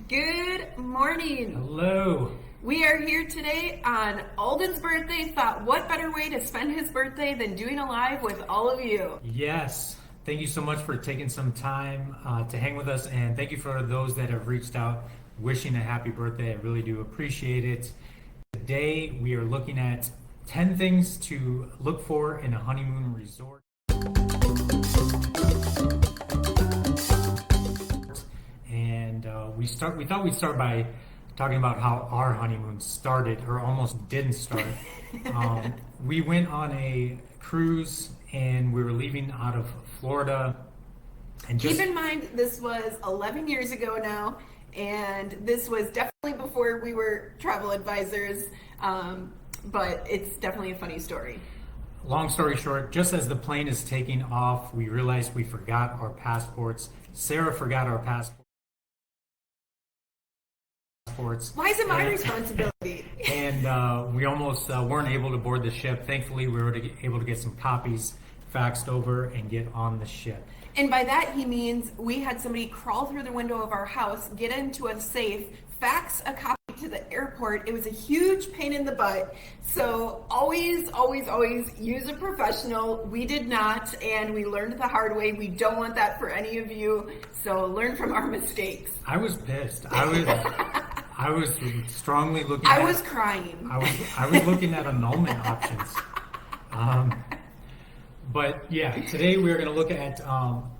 Good morning. Hello. We are here today on Alden's birthday. Thought what better way to spend his birthday than doing a live with all of you? Yes. Thank you so much for taking some time to hang with us, and thank you for those that have reached out wishing a happy birthday. I really do appreciate it. Today we are looking at 10 things to look for in a honeymoon resort. And we thought we'd start by talking about how our honeymoon started, or almost didn't start. We went on a cruise, and we were leaving out of Florida. And Keep in mind, this was 11 years ago now, and this was definitely before we were travel advisors, but it's definitely a funny story. Long story short, just as the plane is taking off, we realized we forgot our passports. Sarah forgot our passports. Why is it my responsibility? And we almost weren't able to board the ship. Thankfully, we were able to get some copies faxed over and get on the ship. And by that, he means we had somebody crawl through the window of our house, get into a safe, fax a copy to the airport. It was a huge pain in the butt. So always use a professional. We did not, and we learned the hard way. We don't want that for any of you. So learn from our mistakes. I was pissed. I was strongly looking. I was crying. I was looking at annulment options. But yeah, today we're going to look at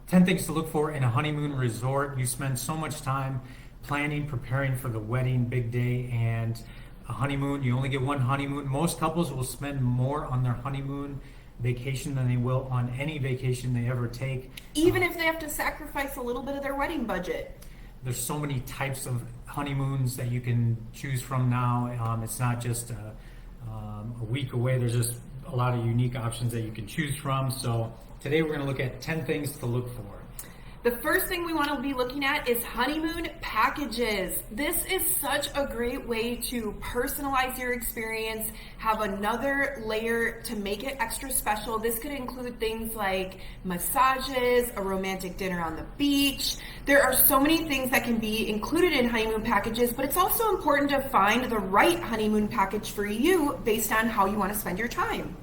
10 things to look for in a honeymoon resort. You spend so much time planning, preparing for the wedding, big day, and a honeymoon. You only get one honeymoon. Most couples will spend more on their honeymoon vacation than they will on any vacation they ever take. Even if they have to sacrifice a little bit of their wedding budget. There's so many types of honeymoons that you can choose from now. It's not just a week away. There's just a lot of unique options that you can choose from. So today we're going to look at 10 things to look for. The first thing we want to be looking at is honeymoon packages. This is such a great way to personalize your experience, have another layer to make it extra special. This could include things like massages, a romantic dinner on the beach. There are so many things that can be included in honeymoon packages, but it's also important to find the right honeymoon package for you based on how you want to spend your time.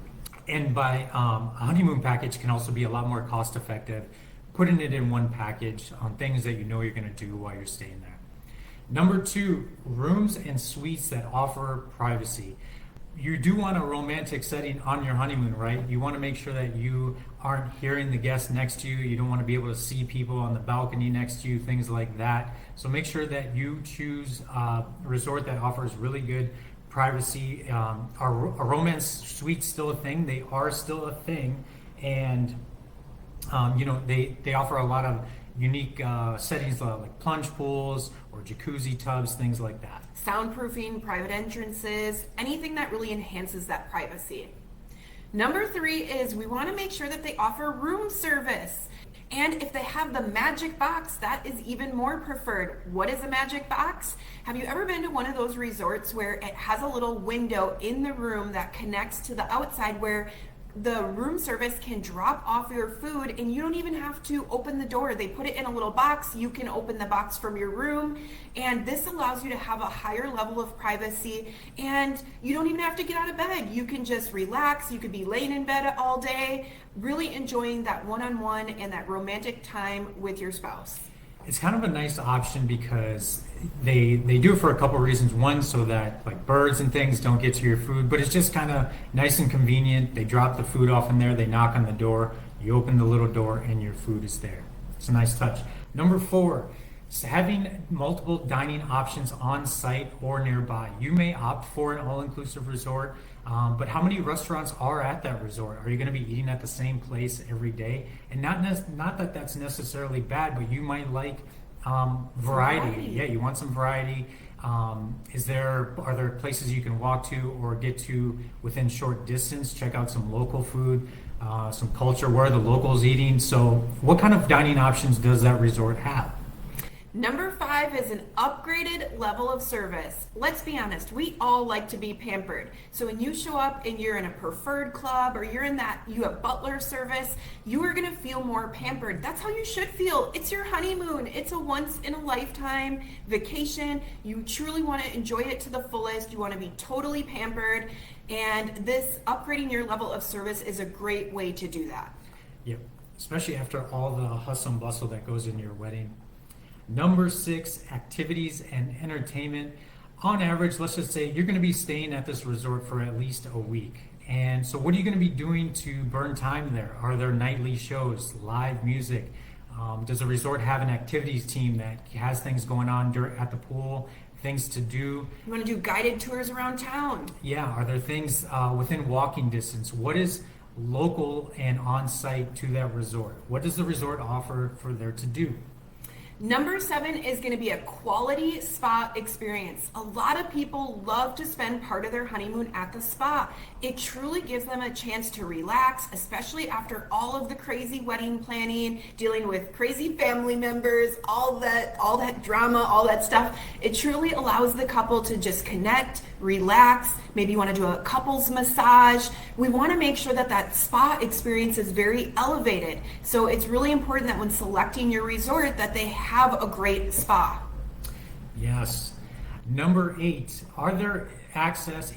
And by a honeymoon package can also be a lot more cost effective, putting it in one package on things that you know you're going to do while you're staying there. Number 2, rooms and suites that offer privacy. You do want a romantic setting on your honeymoon, right? You want to make sure that you aren't hearing the guests next to you. You don't want to be able to see people on the balcony next to you, things like that. So make sure that you choose a resort that offers really good privacy. Are romance suites still a thing? They are still a thing. And they offer a lot of unique settings like plunge pools or jacuzzi tubs, things like that. Soundproofing, private entrances, anything that really enhances that privacy. Number 3 is we want to make sure that they offer room service. And if they have the magic box, that is even more preferred. What is a magic box? Have you ever been to one of those resorts where it has a little window in the room that connects to the outside where the room service can drop off your food and you don't even have to open the door. They put it in a little box. You can open the box from your room, and this allows you to have a higher level of privacy, and you don't even have to get out of bed. You can just relax. You could be laying in bed all day, really enjoying that one-on-one and that romantic time with your spouse. It's kind of a nice option because they do it for a couple of reasons. One, so that like birds and things don't get to your food, but it's just kind of nice and convenient. They drop the food off in there, they knock on the door, you open the little door, and your food is there. It's a nice touch. Number 4, having multiple dining options on site or nearby. You may opt for an all-inclusive resort, but how many restaurants are at that resort? Are you going to be eating at the same place every day? And not that that's necessarily bad, but you might like variety. Yeah, you want some variety. Are there places you can walk to or get to within short distance? Check out some local food, some culture. Where are the locals eating? So what kind of dining options does that resort have? Number 5 is an upgraded level of service. Let's be honest, we all like to be pampered. So when you show up and you're in a preferred club or you have butler service, you are going to feel more pampered. That's how you should feel. It's your honeymoon. It's a once in a lifetime vacation. You truly want to enjoy it to the fullest. You want to be totally pampered. And this upgrading your level of service is a great way to do that. Yep, especially after all the hustle and bustle that goes into your wedding. Number 6, activities and entertainment. On average, let's just say you're going to be staying at this resort for at least a week. And so what are you going to be doing to burn time there? Are there nightly shows, live music? Does the resort have an activities team that has things going on at the pool, things to do? You want to do guided tours around town? Yeah, are there things within walking distance? What is local and on-site to that resort? What does the resort offer for there to do? Number 7 is going to be a quality spa experience. A lot of people love to spend part of their honeymoon at the spa. It truly gives them a chance to relax, especially after all of the crazy wedding planning, dealing with crazy family members, all that drama, all that stuff. It truly allows the couple to just connect, relax. Maybe you want to do a couples massage. We want to make sure that that spa experience is very elevated. So it's really important that when selecting your resort that they have a great spa. Yes. Number 8, are there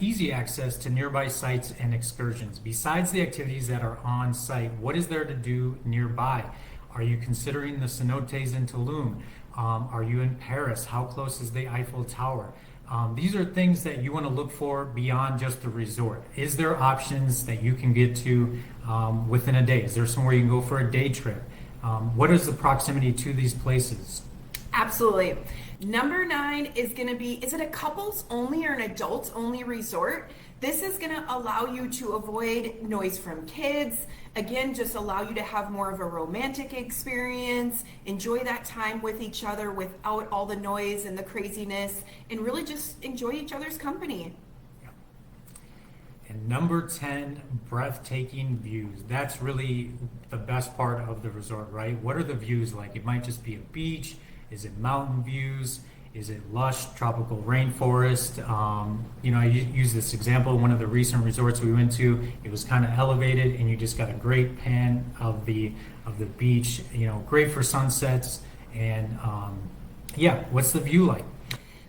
easy access to nearby sites and excursions? Besides the activities that are on site, what is there to do nearby? Are you considering the cenotes in Tulum? Are you in Paris? How close is the Eiffel Tower? These are things that you want to look for beyond just the resort. Is there options that you can get to within a day? Is there somewhere you can go for a day trip? What is the proximity to these places? Absolutely. Number 9 is going to be, is it a couples only or an adults only resort? This is going to allow you to avoid noise from kids. Again, just allow you to have more of a romantic experience, enjoy that time with each other without all the noise and the craziness, and really just enjoy each other's company. Yeah. And number 10, breathtaking views. That's really the best part of the resort, right? What are the views like? It might just be a beach. Is it mountain views? Is it lush tropical rainforest? I use this example. One of the recent resorts we went to, it was kind of elevated, and you just got a great pan of the beach. Great for sunsets. And what's the view like?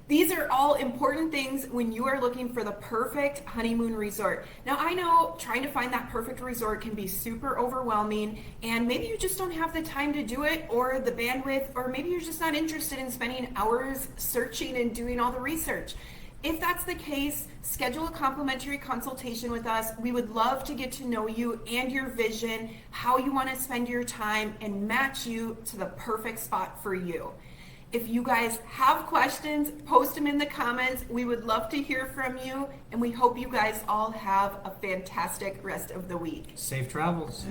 These are all important things when you are looking for the perfect honeymoon resort. Now, I know trying to find that perfect resort can be super overwhelming, and maybe you just don't have the time to do it, or the bandwidth, or maybe you're just not interested in spending hours searching and doing all the research. If that's the case, schedule a complimentary consultation with us. We would love to get to know you and your vision, how you want to spend your time, and match you to the perfect spot for you. If you guys have questions, post them in the comments. We would love to hear from you, and we hope you guys all have a fantastic rest of the week. Safe travels.